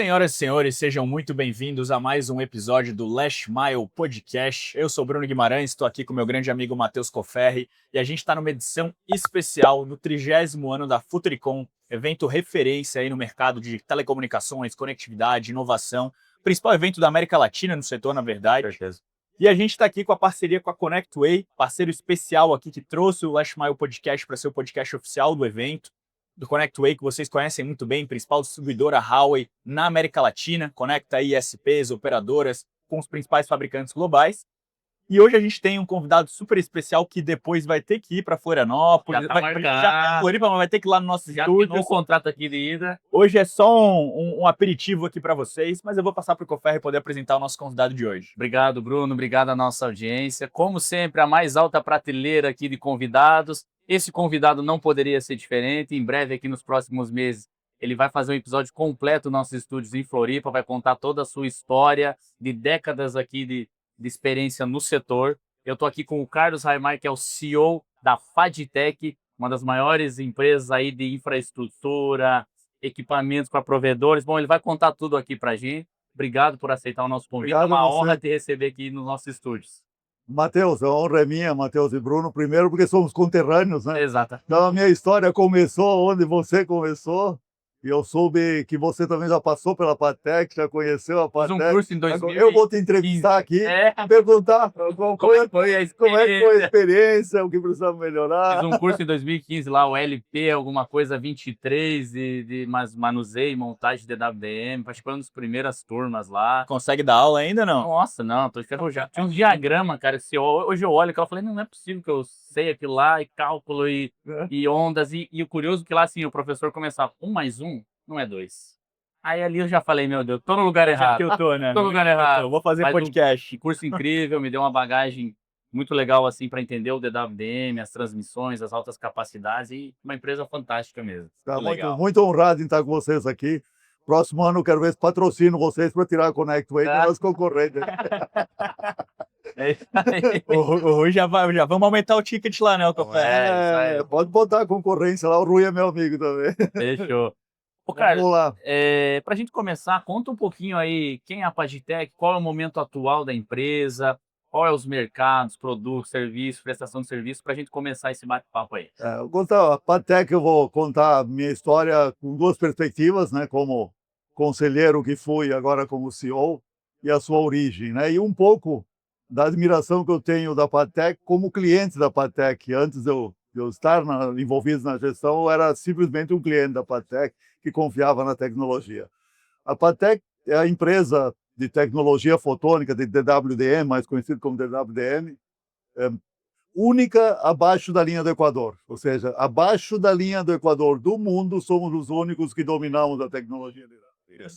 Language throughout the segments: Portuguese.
Senhoras e senhores, sejam muito bem-vindos a mais um episódio do Last Mile Podcast. Eu sou Bruno Guimarães, estou aqui com meu grande amigo Matheus Coferri e a gente está numa edição especial no 30º ano da Futuricom, evento referência aí no mercado de telecomunicações, conectividade, inovação, principal evento da América Latina no setor, na verdade. Certeza. E a gente está aqui com a parceria com a ConnectWay, parceiro especial aqui que trouxe o Last Mile Podcast para ser o podcast oficial do evento. Do ConnectWay, que vocês conhecem muito bem, principal distribuidora Huawei na América Latina, conecta aí ISPs, operadoras com os principais fabricantes globais. E hoje a gente tem um convidado super especial que depois vai ter que ir para Florianópolis. Já tá marcado. Já Floripa, mas vai ter que ir lá no nosso Já estúdio. assinou o contrato aqui de ida. Hoje é só um aperitivo aqui para vocês, mas eu vou passar para o Coferri poder apresentar o nosso convidado de hoje. Obrigado, Bruno. Obrigado à nossa audiência. Como sempre, a mais alta prateleira aqui de convidados. Esse convidado não poderia ser diferente. Em breve, aqui nos próximos meses, ele vai fazer um episódio completo nos nossos estúdios em Floripa, vai contar toda a sua história de décadas aqui de experiência no setor. Eu estou aqui com o Carlos Raimar, que é o CEO da Fadtech, uma das maiores empresas aí de infraestrutura, equipamentos para provedores. Bom, ele vai contar tudo aqui para a gente. Obrigado por aceitar o nosso convite. Obrigado é uma a você. honra te receber aqui nos nossos estúdios. Matheus, a honra é minha, Matheus e Bruno, primeiro porque somos conterrâneos, né? Exato. Então a minha história começou onde você começou, e eu soube que você também já passou pela Patec, já conheceu a Fiz Patec. um curso em 2015. Eu vou te entrevistar aqui, perguntar como Como é é que foi a que foi a experiência? experiência, o que precisamos melhorar. Fiz um curso em 2015 lá, o LP, alguma coisa 23, mas manuseio e montagem de DWDM, participando das primeiras turmas lá. Consegue dar aula ainda não? Nossa, não, tô enferrujado. Tinha uns diagramas, cara, que hoje eu olho e eu falei, não é possível que eu sei aquilo lá, e cálculo, e ondas, e o curioso que lá, assim, o professor começava, 1 mais 1 não é 2. Aí ali eu já falei, meu Deus, tô no lugar Já errado. que eu tô, né? Tô no lugar errado. Eu vou fazer Mas podcast. um curso incrível, me deu uma bagagem muito legal, assim, para entender o DWDM, as transmissões, as altas capacidades, e uma empresa fantástica mesmo. Tá Que legal. muito honrado em estar com vocês aqui. Próximo ano eu quero ver se patrocino vocês para tirar a ConnectWay do nosso concorrente. É isso aí. O Rui já vamos aumentar o ticket lá, né, o Coferri? isso aí. Pode botar a concorrência lá, o Rui é meu amigo também. Fechou. Ô, cara, Vamos lá. para a gente começar, conta um pouquinho aí quem é a Fadtech, qual é o momento atual da empresa, qual é os mercados, produtos, serviços, prestação de serviço, para a gente começar esse bate-papo aí. Eu vou contar a Patec, eu vou contar a minha história com duas perspectivas, né? Como conselheiro que fui, agora como CEO, e a sua origem, né? E um pouco da admiração que eu tenho da Patec como cliente da Patec. Antes de eu estar envolvido na gestão, eu era simplesmente um cliente da Patec que confiava na tecnologia. A Patec é a empresa de tecnologia fotônica, de DWDM, mais conhecido como DWDM, única abaixo da linha do Equador. Ou seja, abaixo da linha do Equador do mundo, somos os únicos que dominamos a tecnologia de DWDM.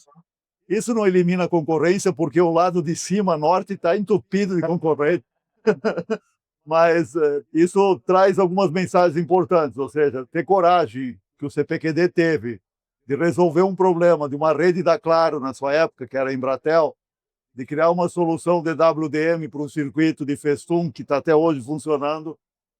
Isso não elimina a concorrência, porque o lado de cima, norte, está entupido de concorrente. Mas isso traz algumas mensagens importantes, ou seja, ter coragem, que o CPQD teve, de resolver um problema de uma rede da Claro, na sua época, que era a Embratel, de criar uma solução de DWDM para um circuito de Festum, que está até hoje funcionando.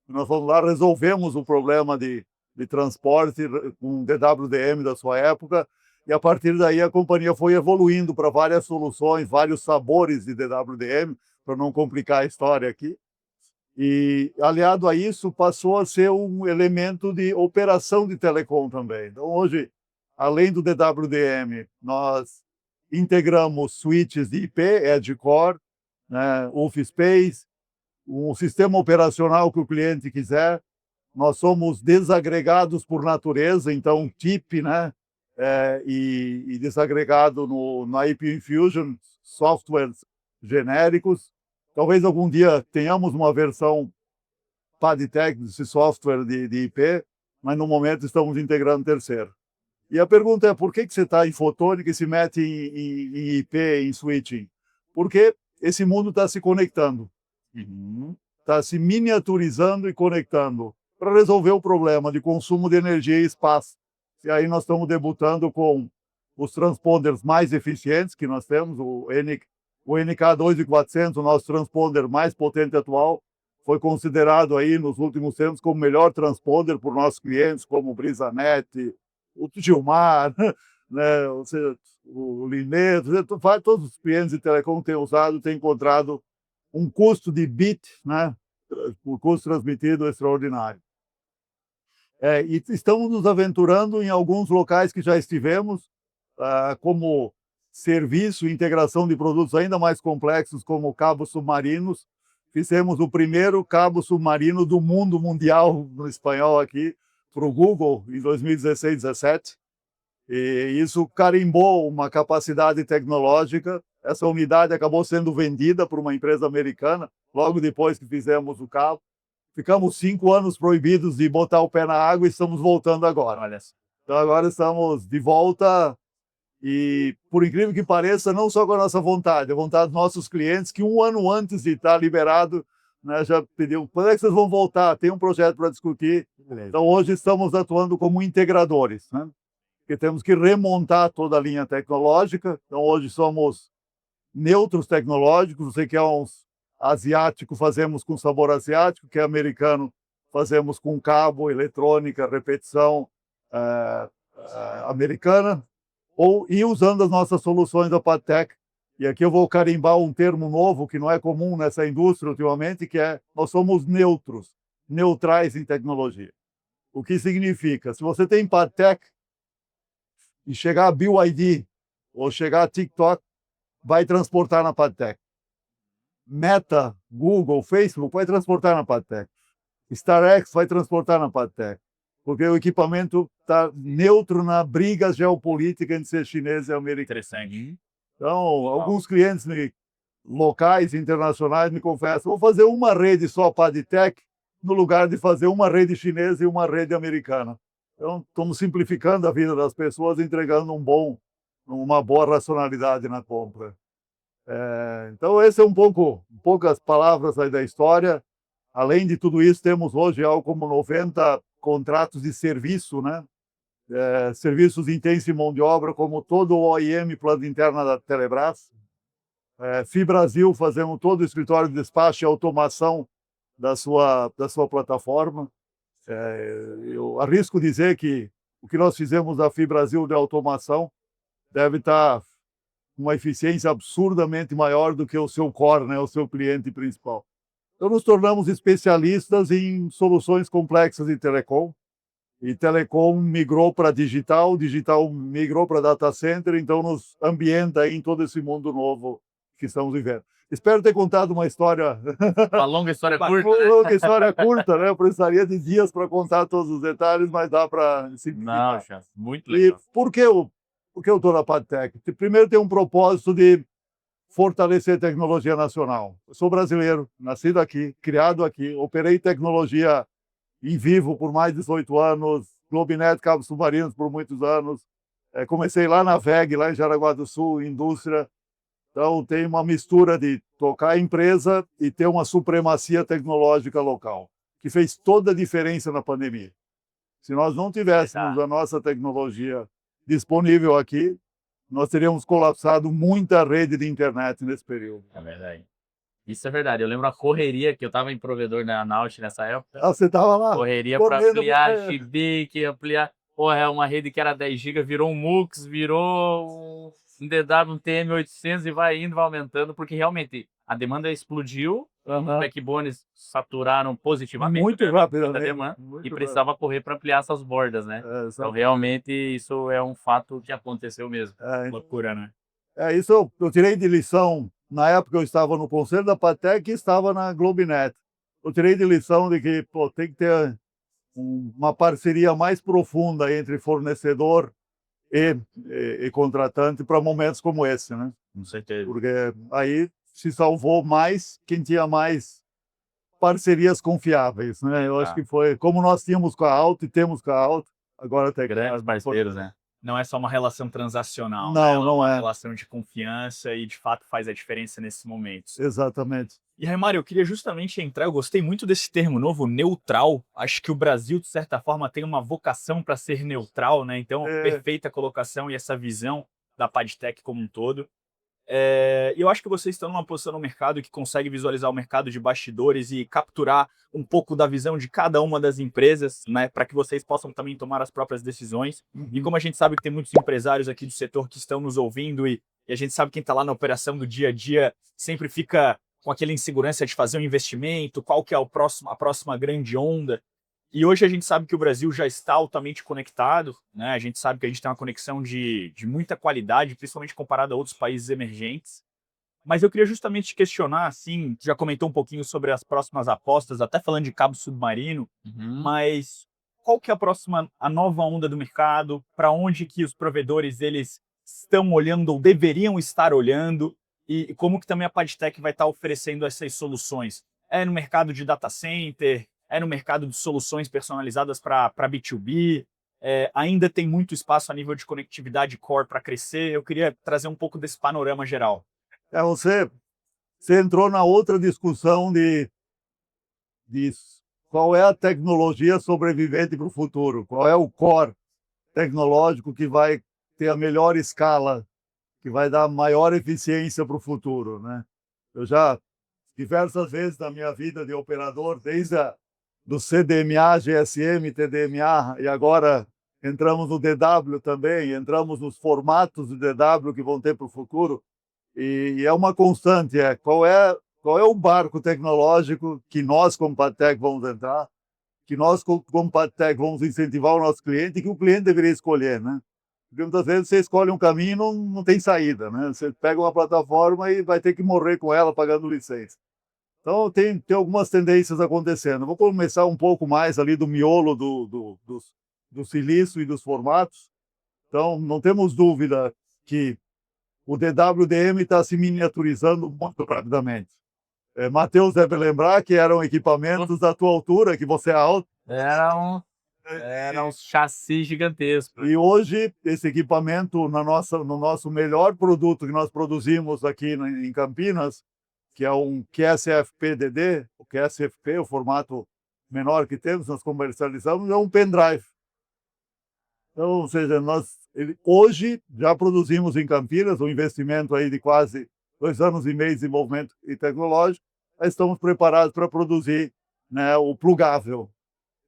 Nós fomos lá, resolvemos o problema de transporte com DWDM da sua época, e a partir daí a companhia foi evoluindo para várias soluções, vários sabores de DWDM, para não complicar a história aqui. E, aliado a isso, passou a ser um elemento de operação de telecom também. Então, hoje, além do DWDM, nós integramos switches de IP, Edge Core, né, UFSpace, um sistema operacional que o cliente quiser. Nós somos desagregados por natureza, então TIP, né, e desagregado na IP Infusion, softwares genéricos. Talvez algum dia tenhamos uma versão Fadtech desse software de IP, mas no momento estamos integrando terceiro. E a pergunta é, por que você está em fotônica e se mete em IP, em switching? Porque esse mundo está se conectando, está se miniaturizando e conectando para resolver o problema de consumo de energia e espaço. E aí nós estamos debutando com os transponders mais eficientes que nós temos, o NK2400, o nosso transponder mais potente atual, foi considerado aí nos últimos tempos como o melhor transponder por nossos clientes, como o Brisanet, o Gilmar, né? Ou seja, o Lineto, todos os clientes de telecom que têm usado têm encontrado um custo de bit, né? O custo transmitido extraordinário. E estamos nos aventurando em alguns locais que já estivemos, como serviço e integração de produtos ainda mais complexos, como cabos submarinos. Fizemos o primeiro cabo submarino do mundo mundial, no espanhol aqui, para o Google, em 2016, 2017. E isso carimbou uma capacidade tecnológica. Essa unidade acabou sendo vendida para uma empresa americana, logo depois que fizemos o cabo. Ficamos 5 anos proibidos de botar o pé na água e estamos voltando agora. Olha só. Então agora estamos de volta e, por incrível que pareça, não só com a nossa vontade, a vontade dos nossos clientes, que 1 ano antes de estar liberado, né, já pediu, quando é que vocês vão voltar? Tem um projeto para discutir. Beleza. Então hoje estamos atuando como integradores, né? Porque temos que remontar toda a linha tecnológica. Então hoje somos neutros tecnológicos. Você quer uns asiático, fazemos com sabor asiático, que é americano, fazemos com cabo, eletrônica, repetição americana, e usando as nossas soluções da Padtech. E aqui eu vou carimbar um termo novo que não é comum nessa indústria ultimamente, que é nós somos neutros, neutrais em tecnologia. O que significa? Se você tem Padtech e chegar a BYD ou chegar a TikTok, vai transportar na Padtech. Meta, Google, Facebook vai transportar na Padtech. StarX vai transportar na Padtech. Porque o equipamento está neutro na briga geopolítica entre ser chinês e americano. Interessante. Então, alguns clientes locais, internacionais, me confessam, vou fazer uma rede só Padtech, no lugar de fazer uma rede chinesa e uma rede americana. Então, estamos simplificando a vida das pessoas, entregando uma boa racionalidade na compra. Então, esse é poucas palavras aí da história. Além de tudo isso, temos hoje algo como 90 contratos de serviço, né? Serviços intensos em mão de obra, como todo o OEM, planta interna da Telebrás. FIBrasil, fazemos todo o escritório de despacho e automação da sua plataforma. Eu arrisco dizer que o que nós fizemos da FIBrasil de automação deve estar uma eficiência absurdamente maior do que o seu core, né, o seu cliente principal. Então, nos tornamos especialistas em soluções complexas de telecom, e telecom migrou para digital, digital migrou para data center, então nos ambienta em todo esse mundo novo que estamos vivendo. Espero ter contado uma história... Uma longa história curta. Uma longa história curta, né? Eu precisaria de dias para contar todos os detalhes, mas dá para simplificar. Não, chefe, muito legal. E por que eu estou na Padtech? Primeiro, tem um propósito de fortalecer tecnologia nacional. Eu sou brasileiro, nascido aqui, criado aqui, operei tecnologia em vivo por mais de 18 anos, Globinet, cabos submarinos por muitos anos. Comecei lá na VEG, lá em Jaraguá do Sul, indústria. Então, tem uma mistura de tocar a empresa e ter uma supremacia tecnológica local, que fez toda a diferença na pandemia. Se nós não tivéssemos a nossa tecnologia disponível aqui, nós teríamos colapsado muita rede de internet nesse período. É verdade. Isso é verdade. Eu lembro a correria que eu estava em provedor na Naut nessa época. Você estava lá? Correria para ampliar Chibic, ampliar... Porra, é uma rede que era 10 GB, virou um MUX, virou um DW, um TM800 e vai indo, vai aumentando, porque realmente a demanda explodiu, os backbones saturaram positivamente muito rapidamente a demanda e precisava correr para ampliar essas bordas, né? Então, realmente, isso é um fato que aconteceu mesmo. Loucura, né? Isso eu tirei de lição. Na época eu estava no conselho da Padtech e estava na Globinet. Eu tirei de lição de que tem que ter uma parceria mais profunda entre fornecedor e contratante para momentos como esse, né? Com certeza. Porque aí se salvou mais quem tinha mais parcerias confiáveis, né? Eu acho que foi como nós tínhamos com a Alto e temos com a Alto, agora tem grandes parceiros, né? Não é só uma relação transacional, não, né? Não é uma relação de confiança e de fato faz a diferença nesses momentos. Exatamente. E aí, Mário, eu queria justamente entrar, eu gostei muito desse termo novo, neutral. Acho que o Brasil, de certa forma, tem uma vocação para ser neutral, né? Então, perfeita colocação e essa visão da Padtech como um todo. E eu acho que vocês estão numa posição no mercado que consegue visualizar o mercado de bastidores e capturar um pouco da visão de cada uma das empresas, né, para que vocês possam também tomar as próprias decisões. E como a gente sabe que tem muitos empresários aqui do setor que estão nos ouvindo e a gente sabe quem está lá na operação do dia a dia sempre fica com aquela insegurança de fazer um investimento, qual que é a próxima grande onda. E hoje a gente sabe que o Brasil já está altamente conectado, né? A gente sabe que a gente tem uma conexão de muita qualidade, principalmente comparado a outros países emergentes. Mas eu queria justamente te questionar, assim, tu já comentou um pouquinho sobre as próximas apostas, até falando de cabo submarino, mas qual que é a nova onda do mercado? Para onde que os provedores eles estão olhando ou deveriam estar olhando? E como que também a Padtech vai estar oferecendo essas soluções? É no mercado de data center? É no mercado de soluções personalizadas para B2B? Ainda tem muito espaço a nível de conectividade core para crescer? Eu queria trazer um pouco desse panorama geral. Você entrou na outra discussão de qual é a tecnologia sobrevivente para o futuro, qual é o core tecnológico que vai ter a melhor escala, que vai dar maior eficiência para o futuro, né? Eu já, diversas vezes na minha vida de operador, desde do CDMA, GSM, TDMA, e agora entramos no DW também, entramos nos formatos do DW que vão ter para o futuro, e é uma constante, qual é o barco tecnológico que nós, como Padtech, vamos entrar, que nós, como Padtech, vamos incentivar o nosso cliente e que o cliente deveria escolher, né? Porque muitas vezes você escolhe um caminho e não tem saída, né? Você pega uma plataforma e vai ter que morrer com ela pagando licença. Então, tem algumas tendências acontecendo. Vou começar um pouco mais ali do miolo do silício e dos formatos. Então, não temos dúvida que o DWDM está se miniaturizando muito rapidamente. Matheus deve lembrar que eram equipamentos da tua altura, que você é alto. Era um chassi gigantesco. E hoje, esse equipamento, no nosso melhor produto que nós produzimos aqui em Campinas, que é um QSFP-DD, o QSFP, o formato menor que temos, nós comercializamos, é um pendrive. Então, ou seja, hoje já produzimos em Campinas um investimento aí de quase 2 anos e meio de desenvolvimento e tecnológico, mas estamos preparados para produzir, né, o plugável.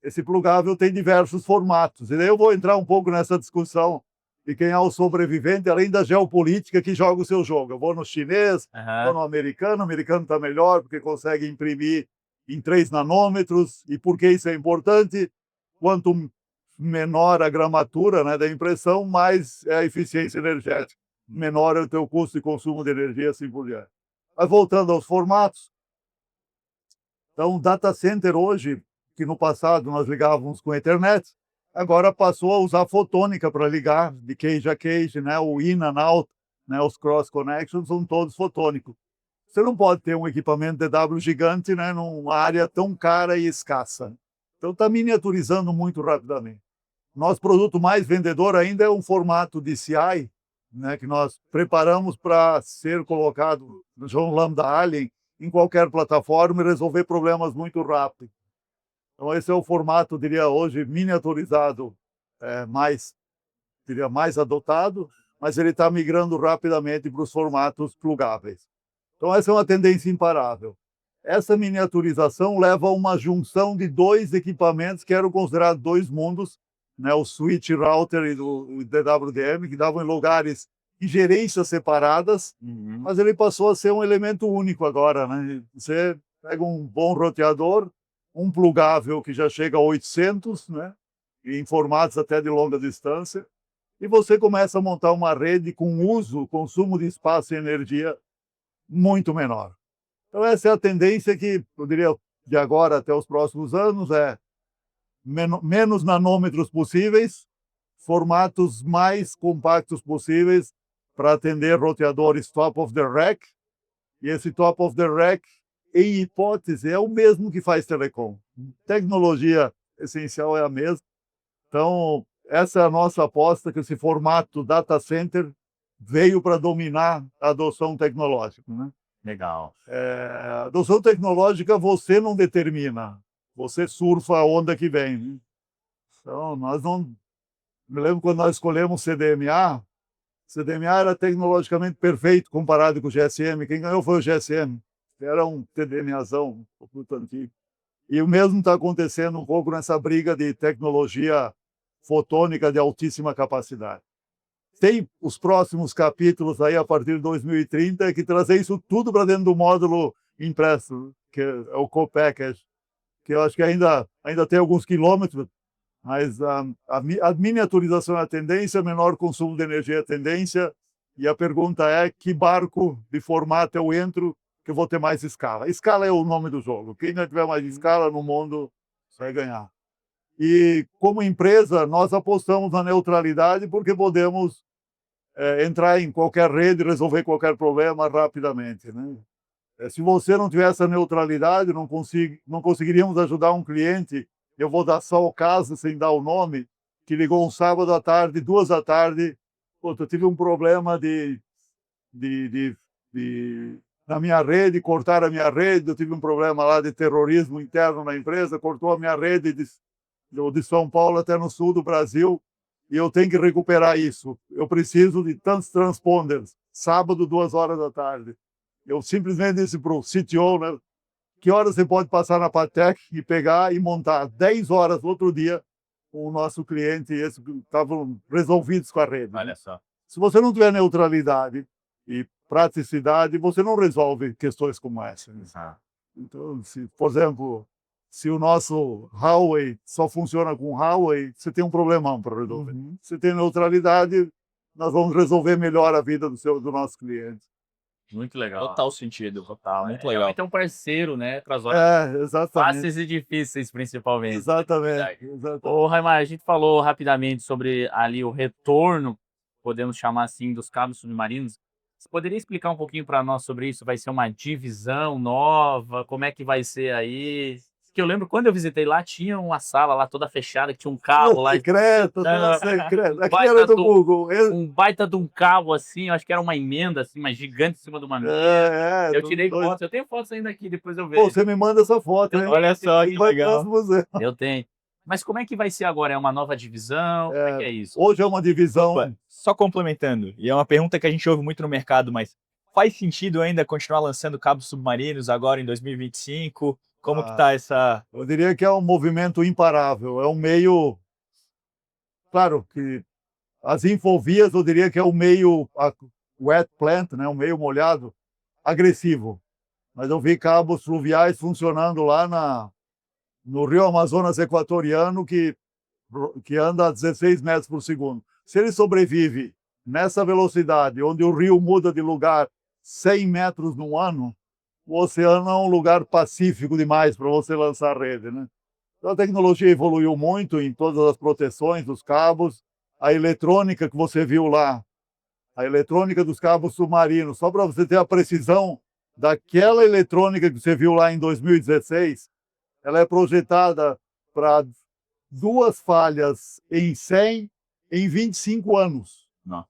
Esse plugável tem diversos formatos. E daí eu vou entrar um pouco nessa discussão de quem é o sobrevivente, além da geopolítica que joga o seu jogo. Eu vou no chinês, vou no americano, o americano está melhor porque consegue imprimir em 3 nanômetros. E por que isso é importante? Quanto menor a gramatura, né, da impressão, mais é a eficiência energética. Menor é o teu custo de consumo de energia, assim por diante. Mas voltando aos formatos, então o data center hoje, que no passado nós ligávamos com a Ethernet, agora passou a usar fotônica para ligar de cage a cage, né? O in and out, né? Os cross connections são todos fotônicos. Você não pode ter um equipamento DW gigante, né, numa área tão cara e escassa. Então está miniaturizando muito rapidamente. Nosso produto mais vendedor ainda é um formato DCI, né, que nós preparamos para ser colocado no João Lambda Alien em qualquer plataforma e resolver problemas muito rápido. Então esse é o formato, diria hoje, miniaturizado, mais adotado, mas ele está migrando rapidamente para os formatos plugáveis. Então essa é uma tendência imparável. Essa miniaturização leva a uma junção de 2 equipamentos que eram considerados 2 mundos, né, o switch router e o DWDM, que davam em lugares em gerências separadas, mas ele passou a ser um elemento único agora, né? Você pega um bom roteador, um plugável que já chega a 800, né, em formatos até de longa distância, e você começa a montar uma rede com consumo de espaço e energia muito menor. Então essa é a tendência que, eu diria, de agora até os próximos anos, menos nanômetros possíveis, formatos mais compactos possíveis para atender roteadores top of the rack, e esse top of the rack, em hipótese, é o mesmo que faz telecom. Tecnologia essencial é a mesma. Então, essa é a nossa aposta, que esse formato data center veio para dominar a adoção tecnológica, né? Legal. A adoção tecnológica você não determina, você surfa a onda que vem, né? Então, nós não... Me lembro quando nós escolhemos CDMA, CDMA era tecnologicamente perfeito comparado com o GSM. Quem ganhou foi o GSM. Era um TDMAzão muito antigo. E o mesmo está acontecendo um pouco nessa briga de tecnologia fotônica de altíssima capacidade. Tem os próximos capítulos aí a partir de 2030 que trazer isso tudo para dentro do módulo impresso, que é o co-package, que eu acho que ainda tem alguns quilômetros, mas a miniaturização é a tendência, menor consumo de energia é a tendência, e a pergunta é que barco de formato eu entro que eu vou ter mais escala. Escala é o nome do jogo. Quem não tiver mais escala no mundo vai ganhar. E como empresa, nós apostamos na neutralidade porque podemos entrar em qualquer rede e resolver qualquer problema rapidamente, né? Se você não tiver essa neutralidade, não conseguiríamos ajudar um cliente. Eu vou dar só o caso, sem dar o nome, que ligou um sábado à tarde, 2 da tarde. Eu tive um problema na minha rede, cortaram a minha rede. Eu tive um problema lá de terrorismo interno na empresa, cortou a minha rede de São Paulo até no sul do Brasil. E eu tenho que recuperar isso. Eu preciso de tantos transponders. Sábado, 2 horas da tarde. Eu simplesmente disse para o CTO, né, que horas você pode passar na Patek e pegar e montar 10 horas no outro dia com o nosso cliente, e esses estavam resolvidos com a rede. Olha né? só. Se você não tiver neutralidade e praticidade, você não resolve questões como essa. Então, por exemplo, se o nosso Huawei só funciona com Huawei, você tem um problemão para resolver. Se tem neutralidade, nós vamos resolver melhor a vida do nosso cliente. Muito legal. Total sentido. Total. Muito É, legal. realmente é um parceiro, né? Para as horas Exatamente. fáceis e difíceis, principalmente. Exatamente. Ô, Raimar, a gente falou rapidamente sobre ali o retorno, podemos chamar assim, dos cabos submarinos. Você poderia explicar um pouquinho para nós sobre isso? Vai ser uma divisão nova? Como é que vai ser aí? Que eu lembro quando eu visitei lá, tinha uma sala lá toda fechada, que tinha um cabo lá. Secreto, Não, secreto. Aqui baita era do do- Google. Um baita de um cabo assim, eu acho que era uma emenda assim, uma gigante em cima de uma mesa. Eu tirei fotos, eu tenho fotos ainda aqui, depois eu Pô, vejo. você me manda essa foto, hein? Olha só que Vai pro legal. nosso museu. Eu tenho. Mas como é que vai ser agora? É uma nova divisão? Como é que é isso? Hoje é uma divisão. Opa, só complementando, e é uma pergunta que a gente ouve muito no mercado, mas faz sentido ainda continuar lançando cabos submarinos agora em 2025? Como que tá essa... Eu diria que é um movimento imparável. É um meio... Claro que as infovias, eu diria que é um meio wet plant, né? Um meio molhado, agressivo. Mas eu vi cabos fluviais funcionando lá no Rio Amazonas Equatoriano, que anda a 16 metros por segundo. Se ele sobrevive nessa velocidade, onde o rio muda de lugar 100 metros no ano, o oceano é um lugar pacífico demais para você lançar rede, né? Então, a tecnologia evoluiu muito em todas as proteções dos cabos, a eletrônica que você viu lá, a eletrônica dos cabos submarinos, só para você ter a precisão daquela eletrônica que você viu lá em 2016, ela é projetada para 2 falhas em 100 em 25 anos. Não.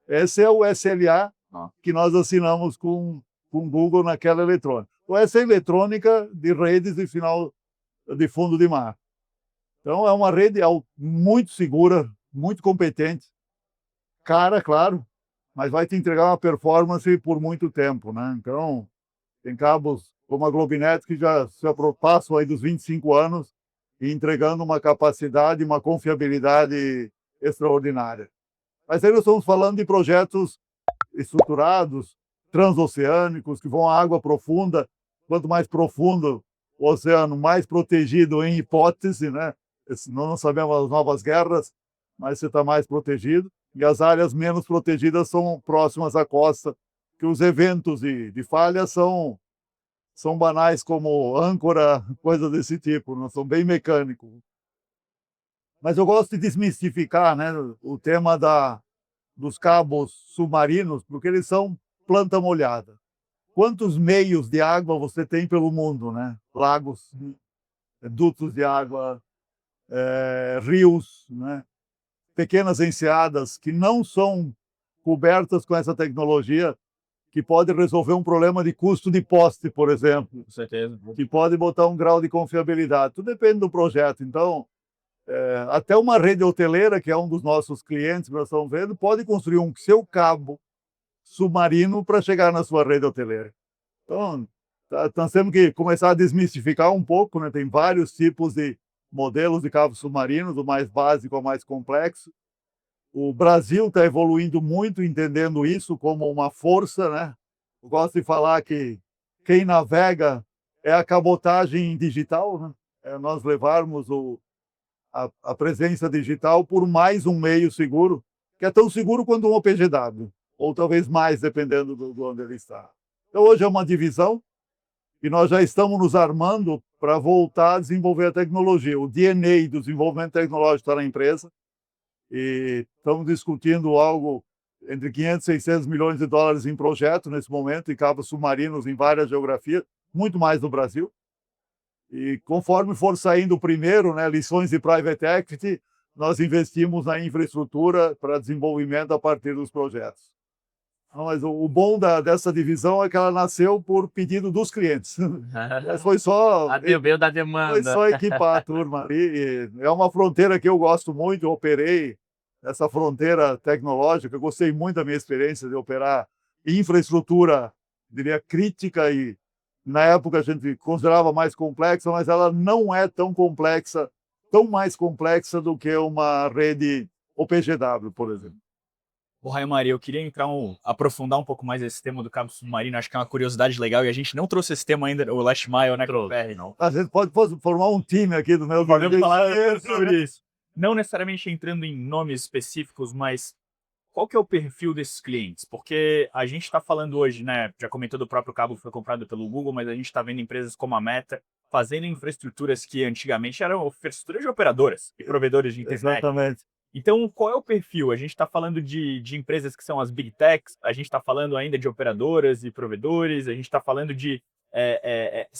Esse é o SLA Não. que nós assinamos com o Google naquela eletrônica. Então, essa é a eletrônica de redes de fundo de mar. Então, é uma rede muito segura, muito competente, cara, claro, mas vai te entregar uma performance por muito tempo, né? Então, tem cabos como a Globinet que já se passam aí dos 25 anos e entregando uma capacidade, uma confiabilidade extraordinária. Mas aí nós estamos falando de projetos estruturados, transoceânicos, que vão à água profunda. Quanto mais profundo o oceano, mais protegido em hipótese, né? Senão não sabemos as novas guerras, mas você está mais protegido. E as áreas menos protegidas são próximas à costa, que os eventos de falha são banais, como âncora, coisas desse tipo, não são bem mecânicos. Mas eu gosto de desmistificar, né, o tema dos cabos submarinos, porque eles são planta molhada. Quantos meios de água você tem pelo mundo, né? Lagos, dutos de água, rios, né? Pequenas enseadas que não são cobertas com essa tecnologia, que pode resolver um problema de custo de poste, por exemplo. Com certeza. Que pode botar um grau de confiabilidade. Tudo depende do projeto. Então, Até uma rede hoteleira, que é um dos nossos clientes que nós estamos vendo, pode construir um seu cabo submarino para chegar na sua rede hoteleira. Então, nós temos que começar a desmistificar um pouco, né? Tem vários tipos de modelos de cabos submarinos, do mais básico ao mais complexo. O Brasil está evoluindo muito, entendendo isso como uma força, né? Eu gosto de falar que quem navega é a cabotagem digital, né? É nós levarmos a presença digital por mais um meio seguro, que é tão seguro quanto um OPGW, ou talvez mais, dependendo de onde ele está. Então, hoje é uma divisão e nós já estamos nos armando para voltar a desenvolver a tecnologia. O DNA do desenvolvimento tecnológico está na empresa e estamos discutindo algo entre 500 e 600 milhões de dólares em projeto nesse momento, em cabos submarinos em várias geografias, muito mais no Brasil. E conforme for saindo o primeiro, né, lições de private equity, nós investimos na infraestrutura para desenvolvimento a partir dos projetos. Mas o bom dessa divisão é que ela nasceu por pedido dos clientes. Foi só Veio da demanda. Foi só equipar a turma ali. É uma fronteira que eu gosto muito, eu operei essa fronteira tecnológica, eu gostei muito da minha experiência de operar infraestrutura, diria, crítica, e na época a gente considerava mais complexa, mas ela não é tão complexa, tão mais complexa do que uma rede OPGW, por exemplo. Raio Maria, eu queria aprofundar um pouco mais esse tema do cabo submarino, acho que é uma curiosidade legal, e a gente não trouxe esse tema ainda, o Last Mile, né, Trouxe. não. A gente pode formar um time aqui do meu... Podemos falar sobre isso. Não necessariamente entrando em nomes específicos, mas qual que é o perfil desses clientes? Porque a gente está falando hoje, né, já comentou do próprio cabo que foi comprado pelo Google, mas a gente está vendo empresas como a Meta fazendo infraestruturas que antigamente eram infraestruturas de operadoras e provedores de internet. Exatamente. Então, qual é o perfil? A gente está falando de empresas que são as Big Techs, a gente está falando ainda de operadoras e provedores, a gente está falando de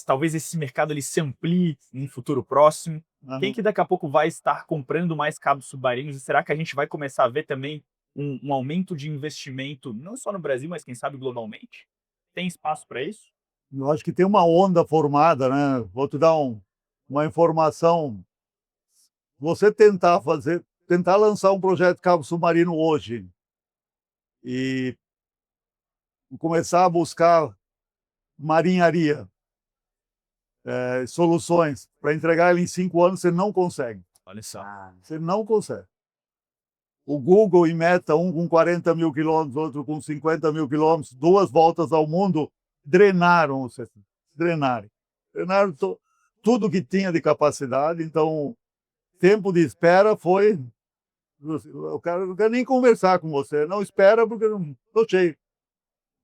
talvez esse mercado ele se amplie em um futuro próximo. Quem que daqui a pouco vai estar comprando mais cabos submarinos? E será que a gente vai começar a ver também um aumento de investimento, não só no Brasil, mas quem sabe globalmente? Tem espaço para isso? Eu acho que tem uma onda formada, né? Vou te dar uma informação. Você tentar lançar um projeto de cabo submarino hoje e começar a buscar marinharia, soluções para entregar ele em 5 anos, você não consegue. Olha só. Você não consegue. O Google e Meta, um com 40 mil quilômetros, outro com 50 mil quilômetros, 2 voltas ao mundo, drenaram tudo que tinha de capacidade. Então, tempo de espera foi... O cara não quer nem conversar com você. Não espera porque não estou cheio.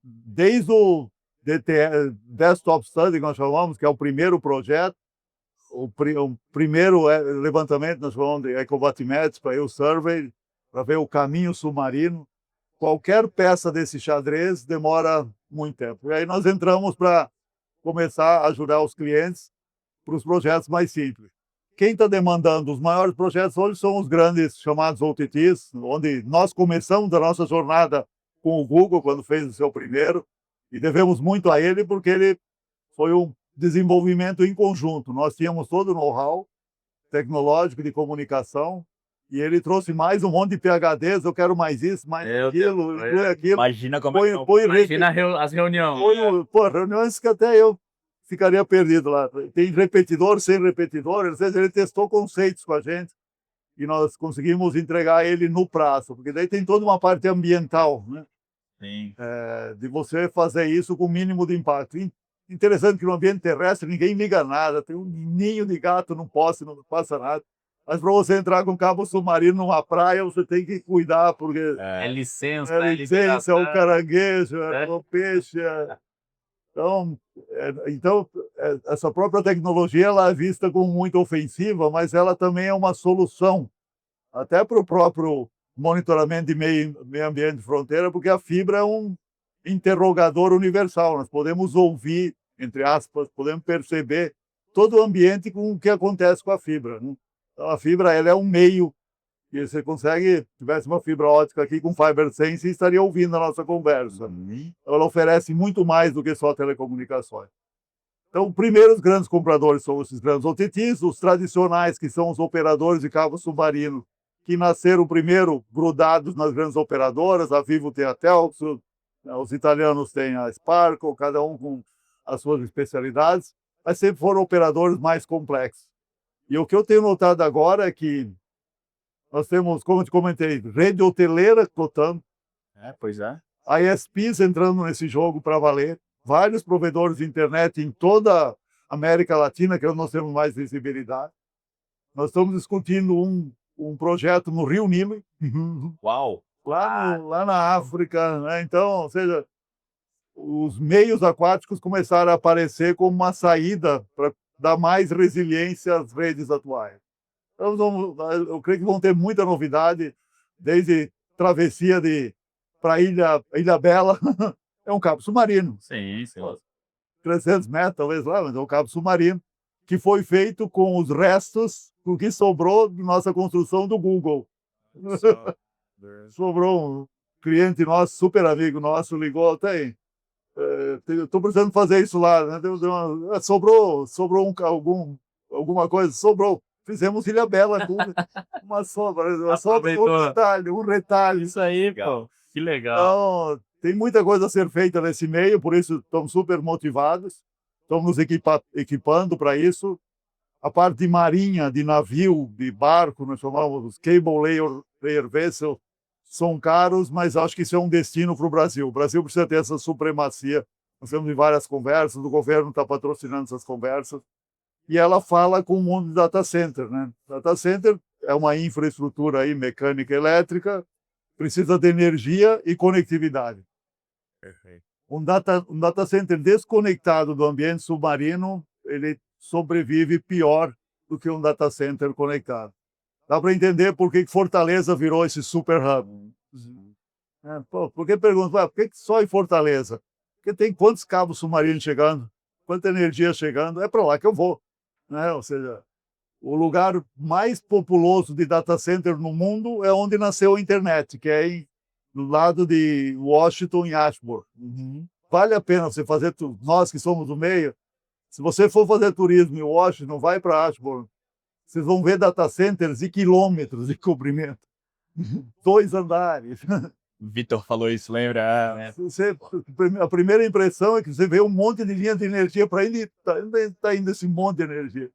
Desde o Desktop Study, que nós chamamos, que é o primeiro projeto, o primeiro levantamento, nós chamamos de Ecobatimetrics, para ir o survey, para ver o caminho submarino. Qualquer peça desse xadrez demora muito tempo. E aí nós entramos para começar a ajudar os clientes para os projetos mais simples. Quem está demandando os maiores projetos hoje são os grandes chamados OTTs, onde nós começamos a nossa jornada com o Google, quando fez o seu primeiro, e devemos muito a ele, porque ele foi um desenvolvimento em conjunto. Nós tínhamos todo o know-how tecnológico de comunicação, e ele trouxe mais um monte de PhDs, eu quero mais isso, mais aquilo. Imagina como Imagina as reuniões. Reuniões que até eu ficaria perdido lá. Tem repetidor, sem repetidor, ou seja, ele testou conceitos com a gente e nós conseguimos entregar ele no prazo, porque daí tem toda uma parte ambiental, né? Sim. De você fazer isso com o mínimo de impacto. Interessante que no ambiente terrestre ninguém liga nada, tem um ninho de gato no poste, não passa nada. Mas para você entrar com cabo submarino numa praia, você tem que cuidar, porque... É licença, é o caranguejo, é o peixe. Então, essa própria tecnologia ela é vista como muito ofensiva, mas ela também é uma solução, até para o próprio monitoramento de meio ambiente de fronteira, porque a fibra é um interrogador universal. Nós podemos ouvir, entre aspas, podemos perceber todo o ambiente com o que acontece com a fibra, né? Então, a fibra ela é um meio que você consegue, se tivesse uma fibra ótica aqui com Fiber Sense, estaria ouvindo a nossa conversa. Ela oferece muito mais do que só telecomunicações. Então, primeiro, os grandes compradores são esses grandes OTTs, os tradicionais, que são os operadores de cabo submarino, que nasceram primeiro grudados nas grandes operadoras. A Vivo tem a Telxo, os italianos têm a Sparkle, cada um com as suas especialidades, mas sempre foram operadores mais complexos. E o que eu tenho notado agora é que nós temos, como eu te comentei, rede hoteleira cotando, Pois é. ISPs entrando nesse jogo para valer, vários provedores de internet em toda a América Latina, que nós temos mais visibilidade. Nós estamos discutindo um projeto no Rio Nilo, Uau! lá na África, né? Então, ou seja, os meios aquáticos começaram a aparecer como uma saída para dar mais resiliência às redes atuais. Então, eu creio que vão ter muita novidade, desde travessia para Ilha Bela, é um cabo submarino. Sim, sim. 300 metros, talvez lá, mas é um cabo submarino, que foi feito com os restos do que sobrou de nossa construção do Google. Sobrou um cliente nosso, super amigo nosso, ligou, estou precisando fazer isso lá, né? Sobrou alguma coisa, sobrou. Fizemos Ilha Bela com uma sobra, um retalho. Isso aí, Legal. pô. Que legal. Então, tem muita coisa a ser feita nesse meio, por isso estamos super motivados, estamos nos equipando para isso. A parte de marinha, de navio, de barco, nós chamamos os cable layer vessel, são caros, mas acho que isso é um destino para o Brasil. O Brasil precisa ter essa supremacia. Nós temos em várias conversas, o governo está patrocinando essas conversas, e ela fala com o mundo de data center, né? Data center é uma infraestrutura aí, mecânica, elétrica, precisa de energia e conectividade. Perfeito. Um data center desconectado do ambiente submarino, ele sobrevive pior do que um data center conectado. Dá para entender por que Fortaleza virou esse super hub. Por que pergunta, por que só em Fortaleza? Porque tem quantos cabos submarinos chegando, quanta energia chegando, é para lá que eu vou. Né? Ou seja, o lugar mais populoso de data center no mundo é onde nasceu a internet, que é do lado de Washington, em Ashburn. Vale a pena você fazer, nós que somos do meio, se você for fazer turismo em Washington, vai para Ashburn, vocês vão ver data centers de quilômetros de comprimento. 2 andares. Vitor falou isso, lembra? A primeira impressão é que você vê um monte de linha de energia para ainda está indo esse monte de energia.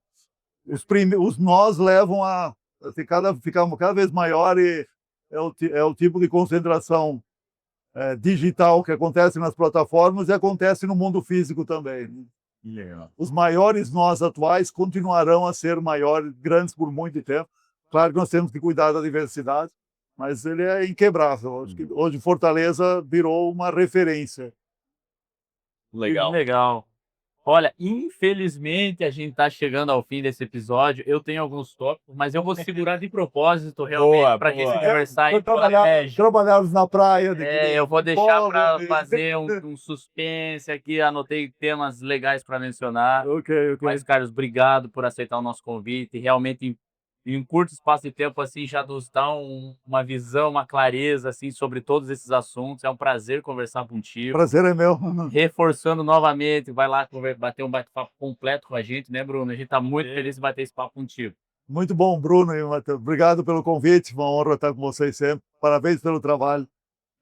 Os nós levam a ficar cada vez maior, e é o tipo de concentração digital que acontece nas plataformas e acontece no mundo físico também. Yeah. Os maiores nós atuais continuarão a ser maiores, grandes por muito tempo. Claro que nós temos que cuidar da diversidade, mas ele é inquebrável. Acho que hoje Fortaleza virou uma referência. Legal. Legal. Olha, infelizmente a gente está chegando ao fim desse episódio. Eu tenho alguns tópicos, mas eu vou segurar de propósito realmente para a gente conversar em Trabalharmos na praia. Eu vou deixar para fazer um suspense aqui. Anotei temas legais para mencionar. Ok. Mas, Carlos, obrigado por aceitar o nosso convite. Realmente, em um curto espaço de tempo, assim, já nos dá uma visão, uma clareza, assim, sobre todos esses assuntos. É um prazer conversar contigo. Prazer é meu. Reforçando novamente, vai lá bater um bate-papo completo com a gente, né, Bruno? A gente está muito feliz de bater esse papo contigo. Muito bom, Bruno e Matheus. Obrigado pelo convite, uma honra estar com vocês sempre. Parabéns pelo trabalho.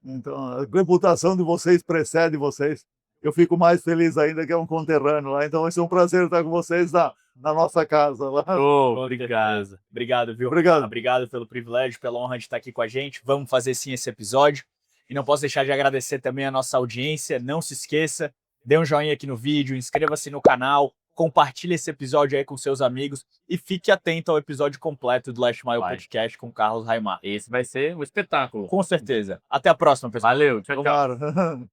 Então, a reputação de vocês precede vocês. Eu fico mais feliz ainda que é um conterrâneo lá. Então, vai ser um prazer estar com vocês na nossa casa lá. Obrigado. Obrigado, viu? Obrigado. Obrigado pelo privilégio, pela honra de estar aqui com a gente. Vamos fazer sim esse episódio. E não posso deixar de agradecer também a nossa audiência. Não se esqueça, dê um joinha aqui no vídeo, inscreva-se no canal, compartilhe esse episódio aí com seus amigos e fique atento ao episódio completo do Last Mile Podcast com Carlos Raimar. Esse vai ser um espetáculo. Com certeza. Até a próxima, pessoal. Valeu. Tchau, tchau. Tomara.